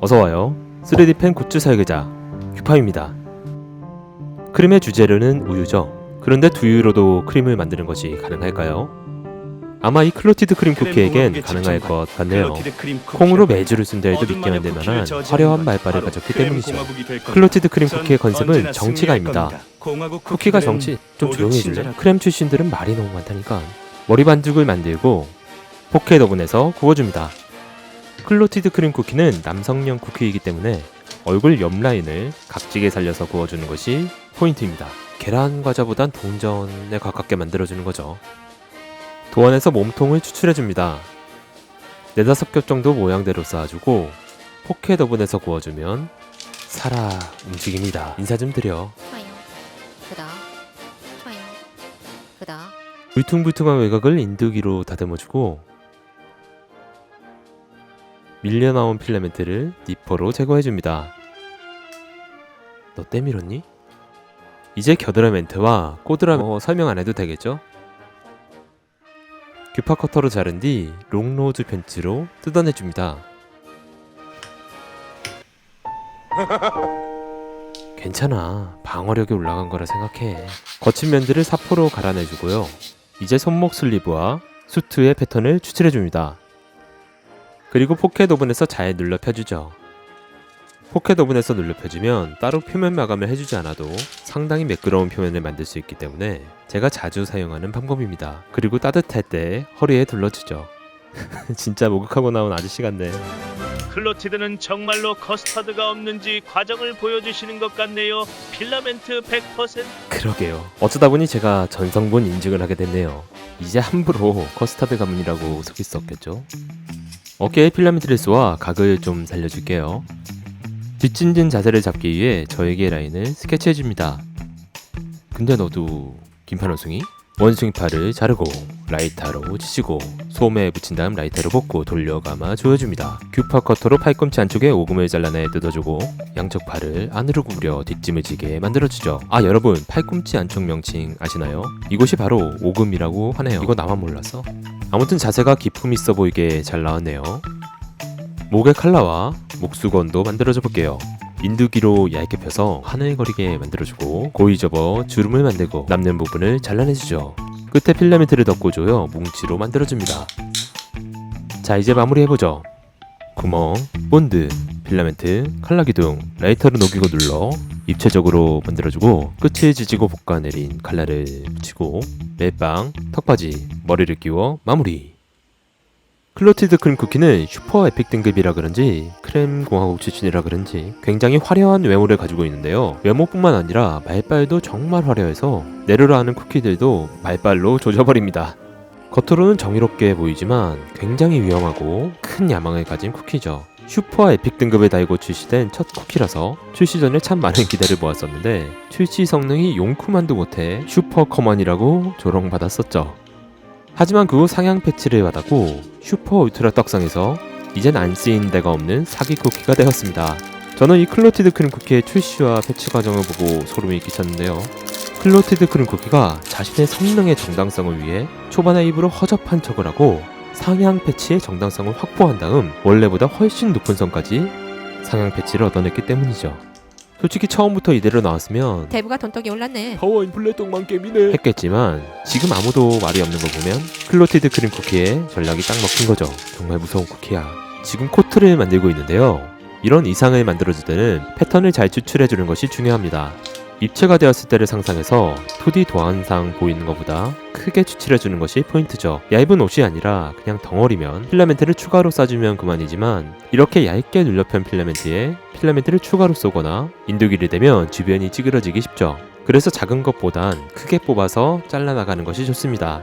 어서와요. 3D 펜 굿즈 설계자 규파입니다. 크림의 주재료는 우유죠. 그런데 두유로도 크림을 만드는 것이 가능할까요? 아마 이 클로티드 크림 쿠키에겐 가능할 것 같네요. 콩으로 메주를 쓴 데에도 믿게 만들 만한 화려한 말발을 가졌기 때문이죠. 클로티드 크림 쿠키의 컨셉은 정치가입니다. 쿠키가 정치? 좀 조용히 해줄래? 크림 출신들은 말이 너무 많다니까. 머리 반죽을 만들고 포켓 오븐에서 구워줍니다. 클로티드 크림 쿠키는 남성용 쿠키이기 때문에 얼굴 옆 라인을 각지게 살려서 구워주는 것이 포인트입니다. 계란 과자보단 동전에 가깝게 만들어주는 거죠. 도안에서 몸통을 추출해줍니다. 4-5겹 정도 모양대로 쌓아주고 포켓 오븐에서 구워주면 살아 움직입니다. 인사 좀 드려. 좋아요. 그다. 좋아요. 그다. 울퉁불퉁한 외곽을 인두기로 다듬어주고 밀려나온 필라멘트를 니퍼로 제거해줍니다. 너 때밀었니? 이제 겨드랑이 멘트와 꼬드라 설명 안 해도 되겠죠? 규파 커터로 자른 뒤 롱로즈 펜치로 뜯어내줍니다. 괜찮아. 방어력이 올라간 거라 생각해. 거친 면들을 사포로 갈아내주고요. 이제 손목 슬리브와 수트의 패턴을 추출해줍니다. 그리고 포켓 오븐에서 잘 눌러 펴주죠. 포켓 오븐에서 눌러 펴주면 따로 표면 마감을 해주지 않아도 상당히 매끄러운 표면을 만들 수 있기 때문에 제가 자주 사용하는 방법입니다. 그리고 따뜻할 때 허리에 둘러주죠. 진짜 목욕하고 나온 아저씨 같네. 클로티드는 정말로 커스터드가 없는지 과정을 보여주시는 것 같네요. 필라멘트 100%. 그러게요. 어쩌다 보니 제가 전성분 인증을 하게 됐네요. 이제 함부로 커스터드 가문이라고 속일 수 없겠죠. 어깨에 필라멘트를 쏘아 각을 좀 살려줄게요. 뒷진진 자세를 잡기 위해 저에게 라인을 스케치해줍니다. 근데 너도 긴팔 원숭이? 원숭이 팔을 자르고 라이터로 치시고 소매에 붙인 다음 라이터로 볶고 돌려 감아 조여줍니다. 규파 커터로 팔꿈치 안쪽에 오금을 잘라내 뜯어주고 양쪽 팔을 안으로 구부려 뒷짐을 지게 만들어주죠. 아 여러분 팔꿈치 안쪽 명칭 아시나요? 이곳이 바로 오금이라고 하네요. 이거 나만 몰랐어? 아무튼 자세가 기품 있어 보이게 잘 나왔네요. 목의 칼라와 목수건도 만들어줘 볼게요. 인두기로 얇게 펴서 하늘거리게 만들어주고 고이 접어 주름을 만들고 남는 부분을 잘라내주죠. 끝에 필라멘트를 덮고줘요. 뭉치로 만들어줍니다. 자 이제 마무리해보죠. 구멍, 본드, 필라멘트, 칼라 기둥, 라이터로 녹이고 눌러 입체적으로 만들어주고 끝을 지지고 볶아내린 칼라를 붙이고 멜빵, 턱받이, 머리를 끼워 마무리. 클로티드 크림 쿠키는 슈퍼 에픽 등급이라 그런지 크림 공화국 출신이라 그런지 굉장히 화려한 외모를 가지고 있는데요. 외모뿐만 아니라 말빨도 정말 화려해서 내려라 하는 쿠키들도 말빨로 조져버립니다. 겉으로는 정의롭게 보이지만 굉장히 위험하고 큰 야망을 가진 쿠키죠. 슈퍼 에픽 등급을 달고 출시된 첫 쿠키라서 출시 전에 참 많은 기대를 모았었는데 출시 성능이 용쿠만도 못해 슈퍼 커먼이라고 조롱받았었죠. 하지만 그 후 상향 패치를 받았고 슈퍼 울트라 떡상에서 이젠 안 쓰인 데가 없는 사기 쿠키가 되었습니다. 저는 이 클로티드 크림 쿠키의 출시와 패치 과정을 보고 소름이 끼쳤는데요. 클로티드 크림 쿠키가 자신의 성능의 정당성을 위해 초반에 입으로 허접한 척을 하고 상향 패치의 정당성을 확보한 다음 원래보다 훨씬 높은 선까지 상향 패치를 얻어냈기 때문이죠. 솔직히 처음부터 이대로 나왔으면 대부가 돈독이 올랐네. 파워 인플레 똥만 게임이네 했겠지만 지금 아무도 말이 없는 거 보면 클로티드 크림 쿠키의 전략이 딱 먹힌 거죠. 정말 무서운 쿠키야. 지금 코트를 만들고 있는데요. 이런 이상을 만들어줄 때는 패턴을 잘 추출해주는 것이 중요합니다. 입체가 되었을 때를 상상해서 2D 도안상 보이는 것보다 크게 추출해주는 것이 포인트죠. 얇은 옷이 아니라 그냥 덩어리면 필라멘트를 추가로 쏴주면 그만이지만 이렇게 얇게 눌려 편 필라멘트에 필라멘트를 추가로 쏘거나 인두기를 대면 주변이 찌그러지기 쉽죠. 그래서 작은 것보단 크게 뽑아서 잘라나가는 것이 좋습니다.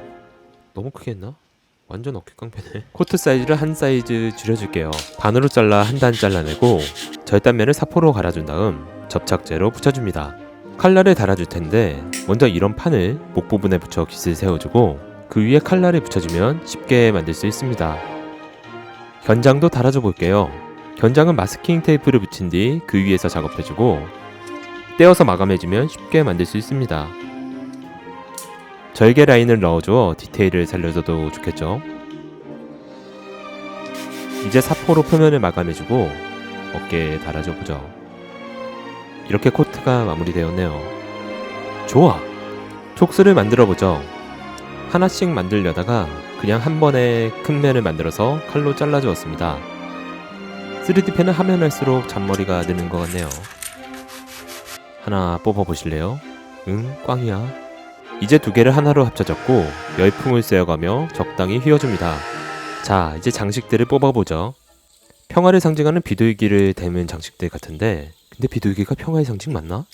너무 크게 했나? 완전 어깨 깡패네. 코트 사이즈를 한 사이즈 줄여줄게요. 반으로 잘라 한 단 잘라내고 절단면을 사포로 갈아준 다음 접착제로 붙여줍니다. 칼라를 달아줄 텐데 먼저 이런 판을 목 부분에 붙여 깃을 세워주고 그 위에 칼라를 붙여주면 쉽게 만들 수 있습니다. 견장도 달아줘 볼게요. 견장은 마스킹 테이프를 붙인 뒤 그 위에서 작업해주고 떼어서 마감해주면 쉽게 만들 수 있습니다. 절개 라인을 넣어줘 디테일을 살려줘도 좋겠죠. 이제 사포로 표면을 마감해주고 어깨에 달아줘 보죠. 이렇게 코트가 마무리되었네요. 좋아! 촉수를 만들어 보죠. 하나씩 만들려다가 그냥 한 번에 큰 면을 만들어서 칼로 잘라주었습니다. 3D 펜은 하면 할수록 잔머리가 느는 것 같네요. 하나 뽑아보실래요? 응, 꽝이야. 이제 두 개를 하나로 합쳐졌고 열풍을 쐬어가며 적당히 휘어줍니다. 자, 이제 장식들을 뽑아보죠. 평화를 상징하는 비둘기를 닮은 장식들 같은데 근데 비둘기가 평화의 상징 맞나?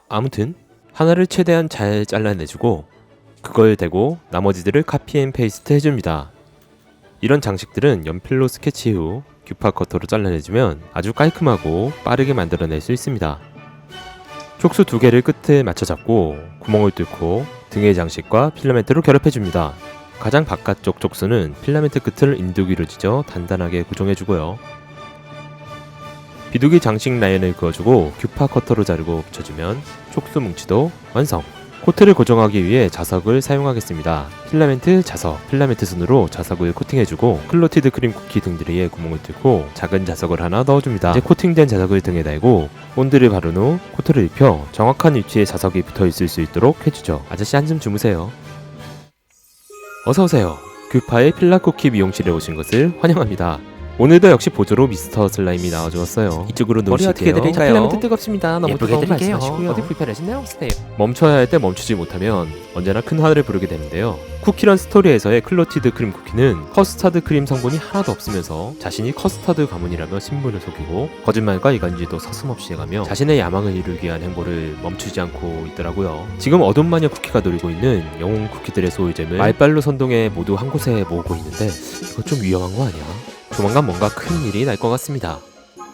아무튼 하나를 최대한 잘 잘라내주고 그걸 대고 나머지들을 카피 앤 페이스트 해줍니다. 이런 장식들은 연필로 스케치 후 규파 커터로 잘라내주면 아주 깔끔하고 빠르게 만들어낼 수 있습니다. 촉수 두 개를 끝에 맞춰 잡고 구멍을 뚫고 등의 장식과 필라멘트로 결합해줍니다. 가장 바깥쪽 촉수는 필라멘트 끝을 인두기로 찢어 단단하게 고정해주고요. 비둘기 장식 라인을 그어주고 규파 커터로 자르고 붙여주면 촉수 뭉치도 완성! 코트를 고정하기 위해 자석을 사용하겠습니다. 필라멘트, 자석, 필라멘트 순으로 자석을 코팅해주고 클로티드 크림 쿠키 등들이에 구멍을 뚫고 작은 자석을 하나 넣어줍니다. 이제 코팅된 자석을 등에 달고 본드를 바른 후 코트를 입혀 정확한 위치에 자석이 붙어있을 수 있도록 해주죠. 아저씨 한숨 주무세요. 어서오세요. 규파의 필라 쿠키 미용실에 오신 것을 환영합니다. 오늘도 역시 보조로 미스터 슬라임이 나와주었어요. 이쪽으로 놓으실게요. 머리 어떻게 드릴까요? 필라멘트 뜨겁습니다. 너무 예쁘게 뜨거운 드릴게요. 말씀하시고요. 어디 불편하신가요? 스테이. 멈춰야 할 때 멈추지 못하면 언제나 큰 화를 부르게 되는데요. 쿠키런 스토리에서의 클로티드 크림 쿠키는 커스터드 크림 성분이 하나도 없으면서 자신이 커스터드 가문이라며 신분을 속이고 거짓말과 이간질도 서슴없이 해가며 자신의 야망을 이루기 위한 행보를 멈추지 않고 있더라고요. 지금 어둠 마녀 쿠키가 노리고 있는 영웅 쿠키들의 소울잼을 말빨로 선동해 모두 한 곳에 모으고 있는데 이거 좀 위험한 거 아니야? 조만간 뭔가 큰 일이 날 것 같습니다.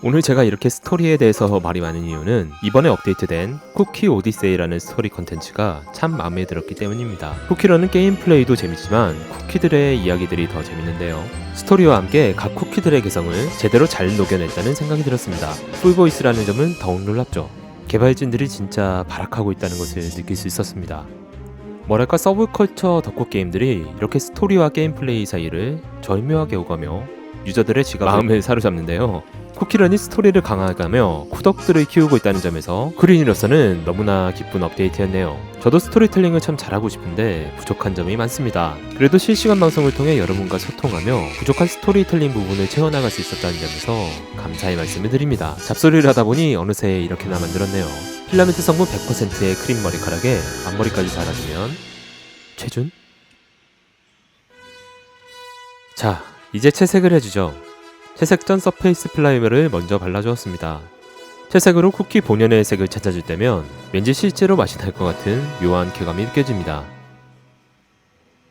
오늘 제가 이렇게 스토리에 대해서 말이 많은 이유는 이번에 업데이트된 쿠키 오디세이라는 스토리 컨텐츠가 참 마음에 들었기 때문입니다. 쿠키런은 게임 플레이도 재밌지만 쿠키들의 이야기들이 더 재밌는데요. 스토리와 함께 각 쿠키들의 개성을 제대로 잘 녹여냈다는 생각이 들었습니다. 풀보이스라는 점은 더욱 놀랍죠. 개발진들이 진짜 발악하고 있다는 것을 느낄 수 있었습니다. 뭐랄까 서브컬처 덕후 게임들이 이렇게 스토리와 게임 플레이 사이를 절묘하게 오가며 유저들의 마음을 사로잡는데요. 쿠키런이 스토리를 강하게 하며 쿠덕들을 키우고 있다는 점에서 그린이로서는 너무나 기쁜 업데이트였네요. 저도 스토리텔링을 참 잘하고 싶은데 부족한 점이 많습니다. 그래도 실시간 방송을 통해 여러분과 소통하며 부족한 스토리텔링 부분을 채워나갈 수 있었다는 점에서 감사의 말씀을 드립니다. 잡소리를 하다 보니 어느새 이렇게나 만들었네요. 필라멘트 성분 100%의 크림 머리카락에 앞머리까지 달아주면 최준? 자, 이제 채색을 해주죠. 채색 전 서페이스 플라이머를 먼저 발라주었습니다. 채색으로 쿠키 본연의 색을 찾아줄 때면 왠지 실제로 맛이 날 것 같은 묘한 쾌감이 느껴집니다.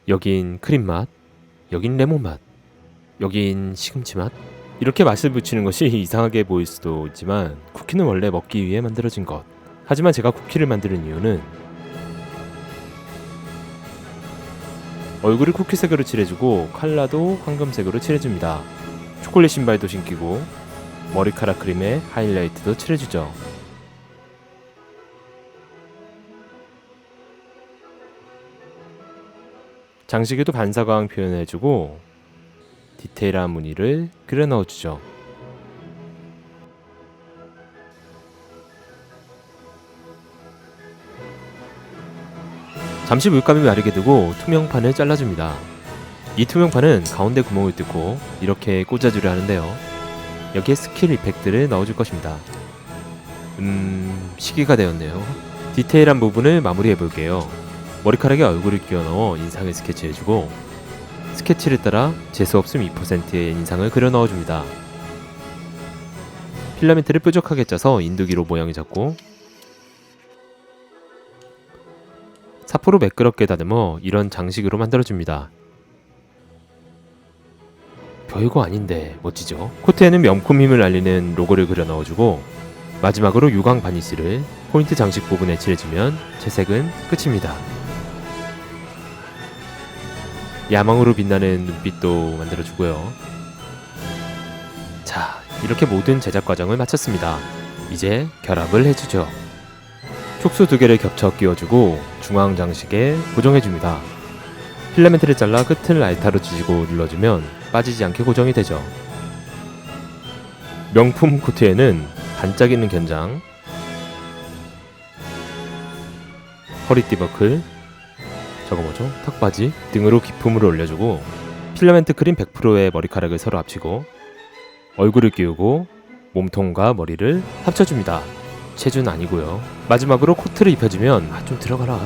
여긴 크림 맛, 여긴 레몬 맛, 여긴 시금치 맛. 이렇게 맛을 붙이는 것이 이상하게 보일 수도 있지만 쿠키는 원래 먹기 위해 만들어진 것. 하지만 제가 쿠키를 만드는 이유는 얼굴을 쿠키색으로 칠해주고 칼라도 황금색으로 칠해줍니다. 초콜릿 신발도 신기고 머리카락 크림에 하이라이트도 칠해주죠. 장식에도 반사광 표현해주고 디테일한 무늬를 그려 넣어주죠. 잠시 물감이 마르게 두고 투명판을 잘라줍니다. 이 투명판은 가운데 구멍을 뚫고 이렇게 꽂아주려 하는데요. 여기에 스킬 이펙트를 넣어줄 것입니다. 시기가 되었네요. 디테일한 부분을 마무리해볼게요. 머리카락에 얼굴을 끼워 넣어 인상을 스케치해주고 스케치를 따라 재수없음 2%의 인상을 그려 넣어줍니다. 필라멘트를 뾰족하게 짜서 인두기로 모양을 잡고 사포로 매끄럽게 다듬어 이런 장식으로 만들어줍니다. 별거 아닌데 멋지죠? 코트에는 명품 힘을 알리는 로고를 그려 넣어주고 마지막으로 유광 바니쉬를 포인트 장식 부분에 칠해주면 채색은 끝입니다. 야망으로 빛나는 눈빛도 만들어주고요. 자, 이렇게 모든 제작 과정을 마쳤습니다. 이제 결합을 해주죠. 촉수 두 개를 겹쳐 끼워주고 중앙 장식에 고정해줍니다. 필라멘트를 잘라 끝을 알타로 쥐고 눌러주면 빠지지 않게 고정이 되죠. 명품 코트에는 반짝이는 견장, 허리띠 버클, 저거 뭐죠? 턱바지 등으로 기품을 올려주고 필라멘트 크림 100%의 머리카락을 서로 합치고 얼굴을 끼우고 몸통과 머리를 합쳐줍니다. 체주는 아니고요. 마지막으로 코트를 입혀주면 좀 들어가라.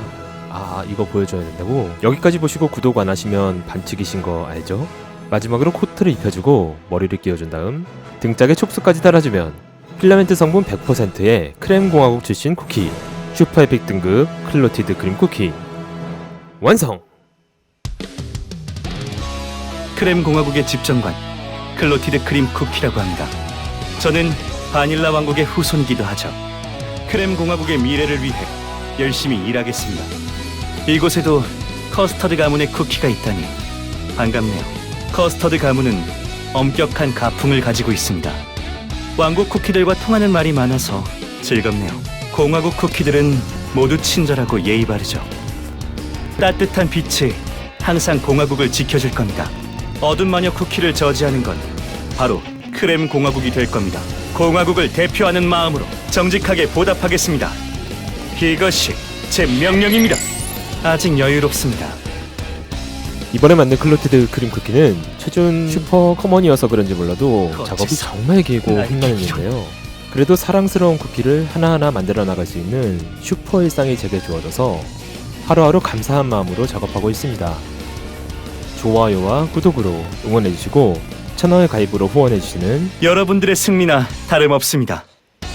이거 보여줘야 된다고? 여기까지 보시고 구독 안 하시면 반칙이신 거 알죠? 마지막으로 코트를 입혀주고 머리를 끼워준 다음 등짝에 촉수까지 달아주면 필라멘트 성분 100%의 크렘 공화국 출신 쿠키 슈퍼에픽 등급 클로티드 크림 쿠키 완성! 크렘 공화국의 집정관 클로티드 크림 쿠키라고 합니다. 저는 바닐라 왕국의 후손이기도 하죠. 크렘 공화국의 미래를 위해 열심히 일하겠습니다. 이곳에도 커스터드 가문의 쿠키가 있다니 반갑네요. 커스터드 가문은 엄격한 가풍을 가지고 있습니다. 왕국 쿠키들과 통하는 말이 많아서 즐겁네요. 공화국 쿠키들은 모두 친절하고 예의 바르죠. 따뜻한 빛이 항상 공화국을 지켜줄 겁니다. 어둠 마녀 쿠키를 저지하는 건 바로 크렘 공화국이 될 겁니다. 공화국을 대표하는 마음으로 정직하게 보답하겠습니다. 이것이 제 명령입니다. 아직 여유롭습니다. 이번에 만든 클로티드 크림 쿠키는 최준 슈퍼 커먼이어서 그런지 몰라도 작업이 정말 길고 험난했는데요. 그래도 사랑스러운 쿠키를 하나하나 만들어 나갈 수 있는 슈퍼 일상이 제게 주어져서 하루하루 감사한 마음으로 작업하고 있습니다. 좋아요와 구독으로 응원해주시고 채널 가입으로 후원해주시는 여러분들의 승리나 다름없습니다.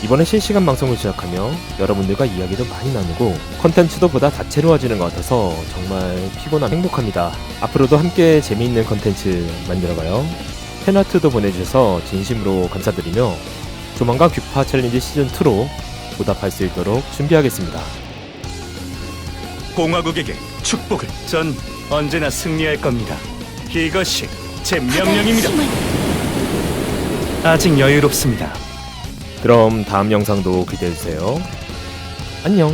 이번에 실시간 방송을 시작하며 여러분들과 이야기도 많이 나누고 컨텐츠도 보다 다채로워지는 것 같아서 정말 피곤하고 행복합니다. 앞으로도 함께 재미있는 컨텐츠 만들어가요. 팬아트도 보내주셔서 진심으로 감사드리며 조만간 귀파 챌린지 시즌2로 보답할 수 있도록 준비하겠습니다. 공화국에게 축복을. 전 언제나 승리할 겁니다. 이것이 제 명령입니다. 아직 여유롭습니다. 그럼 다음 영상도 기대해주세요. 안녕.